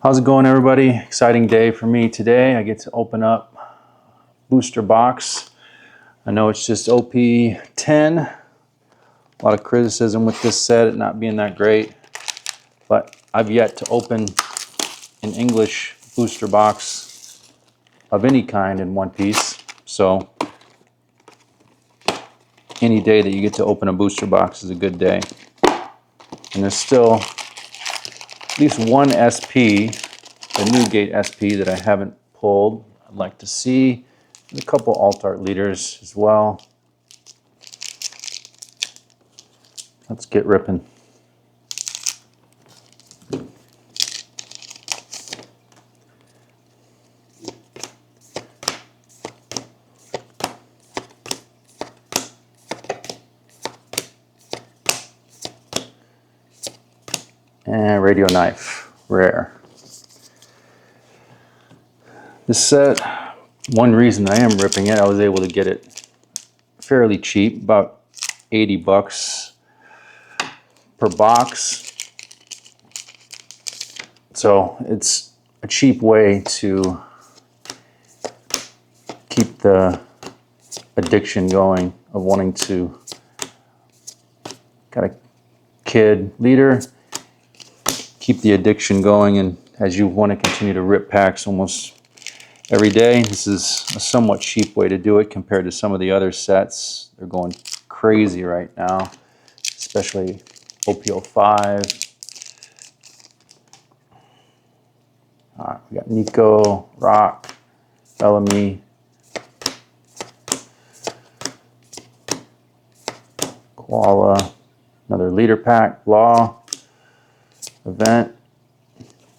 How's it going, everybody? Exciting day for me today. I get to open up booster box. I know it's just OP10. A lot of criticism with this set, it not being that great, but I've yet to open an English booster box of any kind in one piece. So any day that you get to open a booster box is a good day. And there's still at least one SP, the Newgate SP, that I haven't pulled. I'd like to see. And a couple alt-art leaders as well. Let's get ripping. And radio knife, rare. This set, one reason I am ripping it, I was able to get it fairly cheap, about 80 bucks per box. So it's a cheap way to keep the addiction going of wanting to, got a kid leader, keep the addiction going, and as you want to continue to rip packs almost every day, this is a somewhat cheap way to do it compared to some of the other sets. They're going crazy right now, especially OP10. All right, we got Nico, Rock, Bellamy, Koala, another leader pack, Law, Event,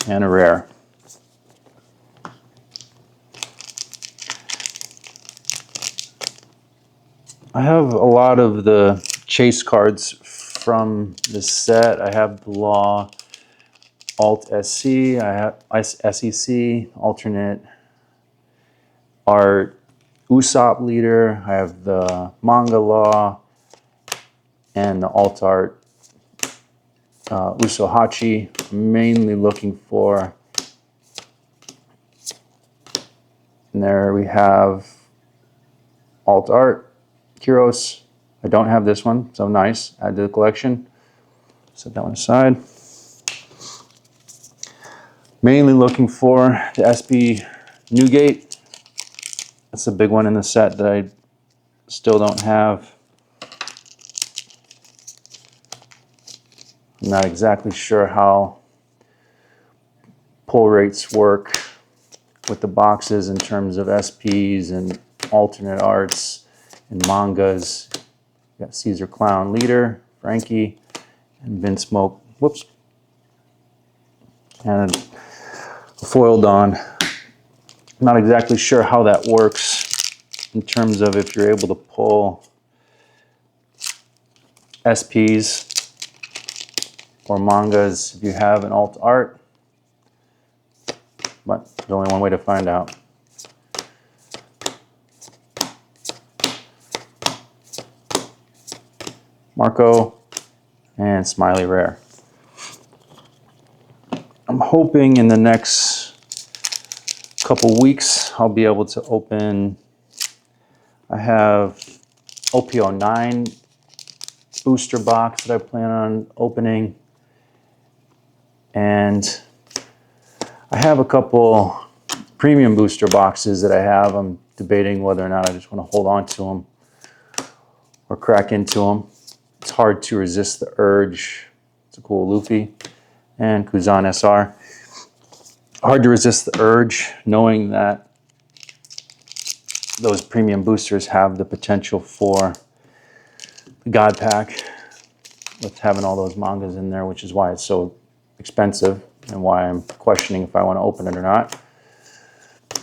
and a rare. I have a lot of the chase cards from this set. I have the Law, Alt SC, I have SEC, alternate art, Usopp leader. I have the manga Law and the alt art Usohachi. I'm mainly looking for, and there we have alt art, Kyros. I don't have this one, so nice. Add to the collection. Set that one aside. Mainly looking for the SB Newgate. That's a big one in the set that I still don't have. I'm not exactly sure how pull rates work with the boxes in terms of SPs and alternate arts and mangas. We got Caesar Clown leader, Frankie, and Vince Smoke. Whoops. And a foil Dawn. I'm not exactly sure how that works in terms of if you're able to pull SPs or mangas if you have an alt art, but there's only one way to find out. Marco and Smiley rare. I'm hoping in the next couple weeks I'll be able to open, I have OP09 booster box that I plan on opening, and I have a couple premium booster boxes that I have. I'm debating whether or not I just want to hold on to them or crack into them. It's hard to resist the urge. It's a cool Luffy and Kuzan SR. Hard to resist the urge knowing that those premium boosters have the potential for the God Pack with having all those mangas in there, which is why it's so expensive and why I'm questioning if I want to open it or not. I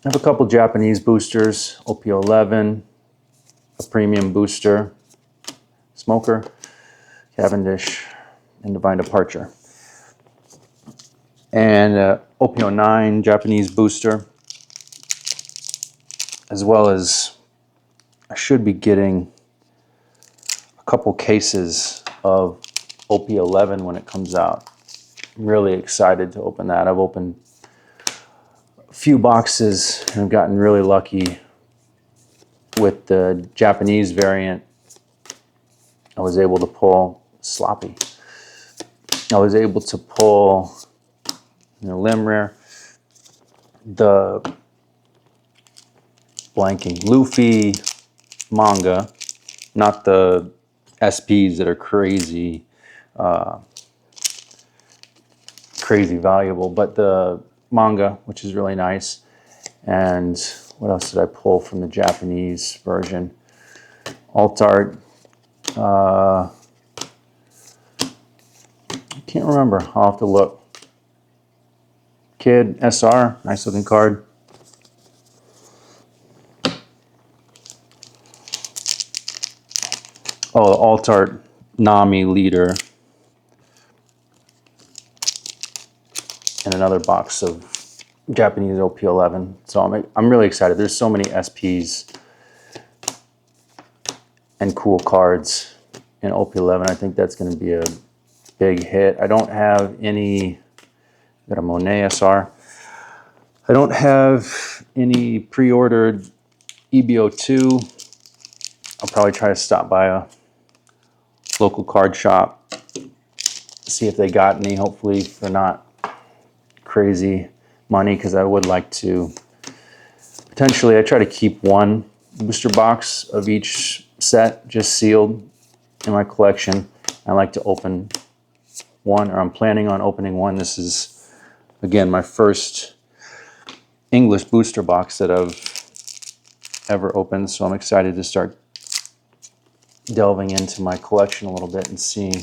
have a couple Japanese boosters, OP11, a premium booster, Smoker, Cavendish, and Divine Departure. And OP09 Japanese booster, as well as I should be getting a couple cases of OP11 when it comes out. really excited to open that. I've opened a few boxes and I've gotten really lucky with the Japanese variant. I was able to pull sloppy. I was able to pull limb rare, the blanking Luffy manga, not the SPs that are crazy valuable, but the manga, which is really nice. And what else did I pull from the Japanese version? Alt art. I can't remember. I'll have to look. Kid SR, nice looking card. Oh, the alt art Nami leader. And another box of Japanese OP10. So I'm really excited. There's so many SPs and cool cards in OP11. I think that's going to be a big hit. I don't have any. Got a Monet SR. I don't have any pre-ordered EBO2. I'll probably try to stop by a local card shop, see if they got any, hopefully for not crazy money, because I would like to potentially, I try to keep one booster box of each set just sealed in my collection. I like to open one, or I'm planning on opening one. This is, again, my first English booster box that I've ever opened, so I'm excited to start delving into my collection a little bit and seeing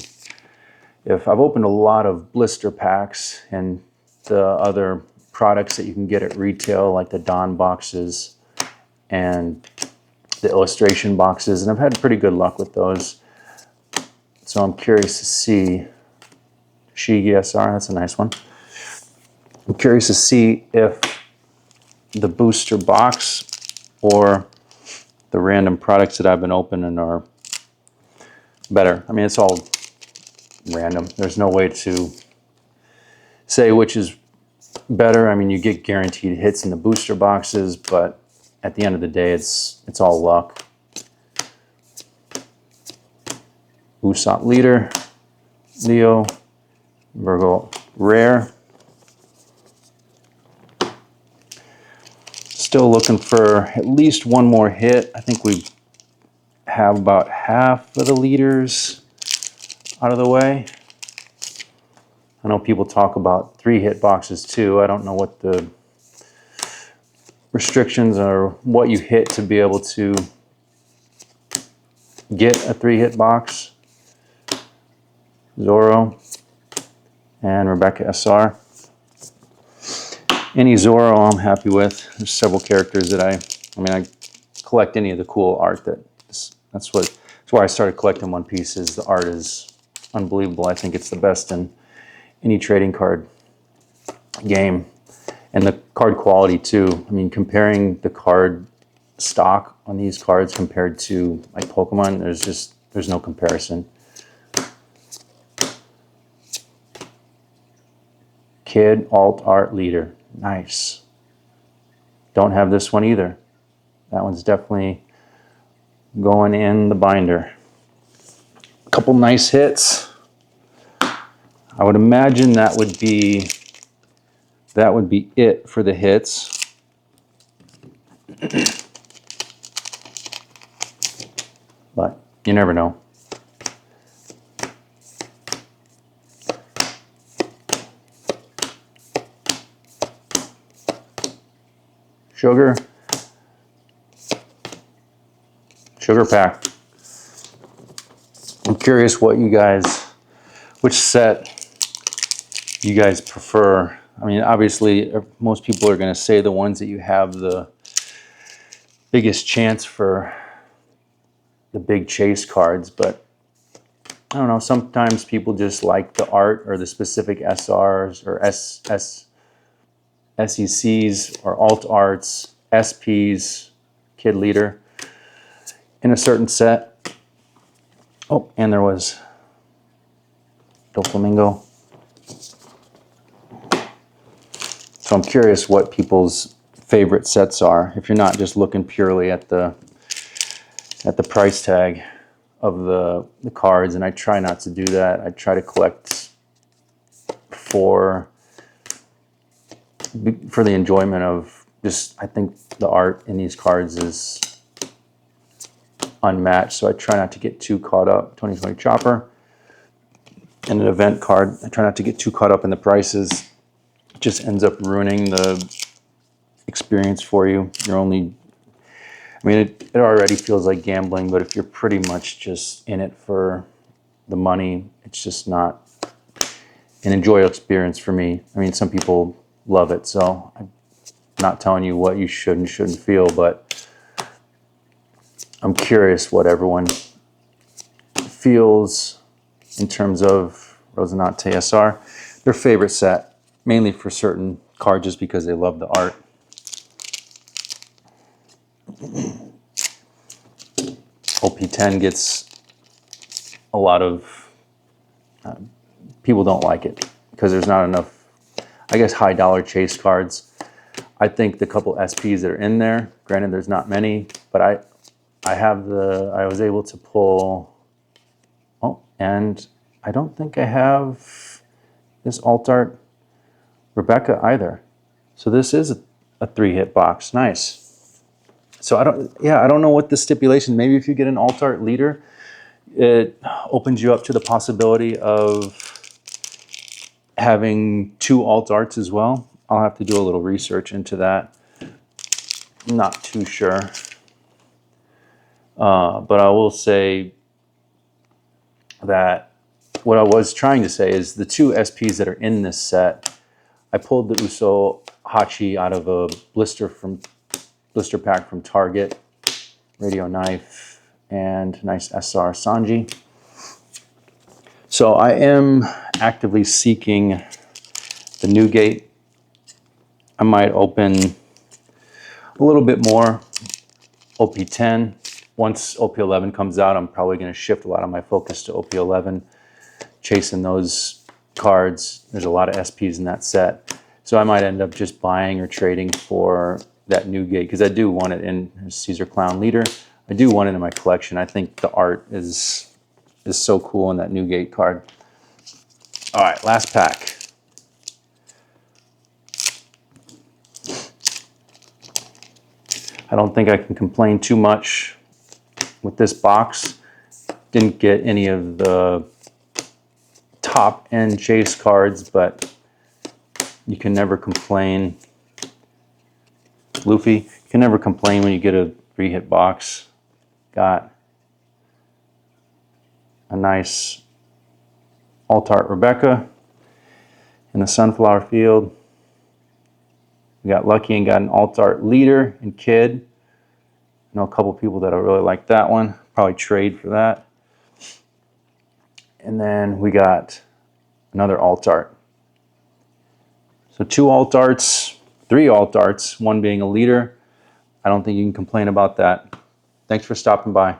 if I've opened a lot of blister packs and the other products that you can get at retail, like the Don boxes and the illustration boxes, and I've had pretty good luck with those. So I'm curious to see Shigi SR, that's a nice one. I'm curious to see if the booster box or the random products that I've been opening are better. I mean, it's all random. There's no way to say which is better. I mean, you get guaranteed hits in the booster boxes, but at the end of the day, it's all luck. Usopp leader, Leo, Virgo rare. Still looking for at least one more hit. I think we have about half of the leaders out of the way. I know people talk about 3-hit boxes too. I don't know what the restrictions are, what you hit to be able to get a 3-hit box. Zoro and Rebecca SR. Any Zoro I'm happy with. There's several characters that I collect any of the cool art that's why I started collecting One Piece. Is the art is unbelievable. I think it's the best in any trading card game, and the card quality too. I mean, comparing the card stock on these cards compared to like Pokemon, there's no comparison. Kid alt art leader, nice. Don't have this one either. That one's definitely going in the binder. A couple nice hits. I would imagine that would be it for the hits. But you never know. Sugar pack. I'm curious which set you guys prefer. I mean, obviously, most people are going to say the ones that you have the biggest chance for the big chase cards, but I don't know, sometimes people just like the art or the specific SRs or SECs or alt arts, SPs, kid leader in a certain set. Oh, and there was Doflamingo. So I'm curious what people's favorite sets are. If you're not just looking purely at the price tag of the cards, and I try not to do that. I try to collect for the enjoyment of just, I think the art in these cards is unmatched, so I try not to get too caught up. 2020 Chopper and an event card. I try not to get too caught up in the prices. It just ends up ruining the experience for you. You're only, I mean, it already feels like gambling, but if you're pretty much just in it for the money, it's just not an enjoyable experience for me. I mean, some people love it, so I'm not telling you what you should and shouldn't feel, but I'm curious what everyone feels in terms of Rosinante SR. Their favorite set, mainly for certain cards, just because they love the art. OP10 gets a lot of, people don't like it because there's not enough, I guess, high dollar chase cards. I think the couple SPs that are in there, granted there's not many, but I was able to pull, oh, and I don't think I have this alt art Rebecca either. So this is a 3-hit box, nice. So I don't know what the stipulation, maybe if you get an alt art leader, it opens you up to the possibility of having 2 alt arts as well. I'll have to do a little research into that. I'm not too sure. But I will say that what I was trying to say is the 2 SPs that are in this set, I pulled the Uso Hachi out of a blister pack from Target, Radio Knife, and nice SR Sanji. So I am actively seeking the Newgate. I might open a little bit more OP10. Once OP11 comes out, I'm probably going to shift a lot of my focus to OP11, chasing those cards. There's a lot of SPs in that set. So I might end up just buying or trading for that Newgate, because I do want it in Caesar Clown Leader. I do want it in my collection. I think the art is so cool in that Newgate card. All right, last pack. I don't think I can complain too much with this box. Didn't get any of the top end chase cards, but you can never complain. Luffy, you can never complain when you get a 3-hit box. Got a nice alt art Rebecca in the Sunflower Field. We got lucky and got an alt art Leader and Kid. I know a couple people that really like that one. Probably trade for that. And then we got another alt art. So 2 alt arts, 3 alt arts, one being a leader. I don't think you can complain about that. Thanks for stopping by.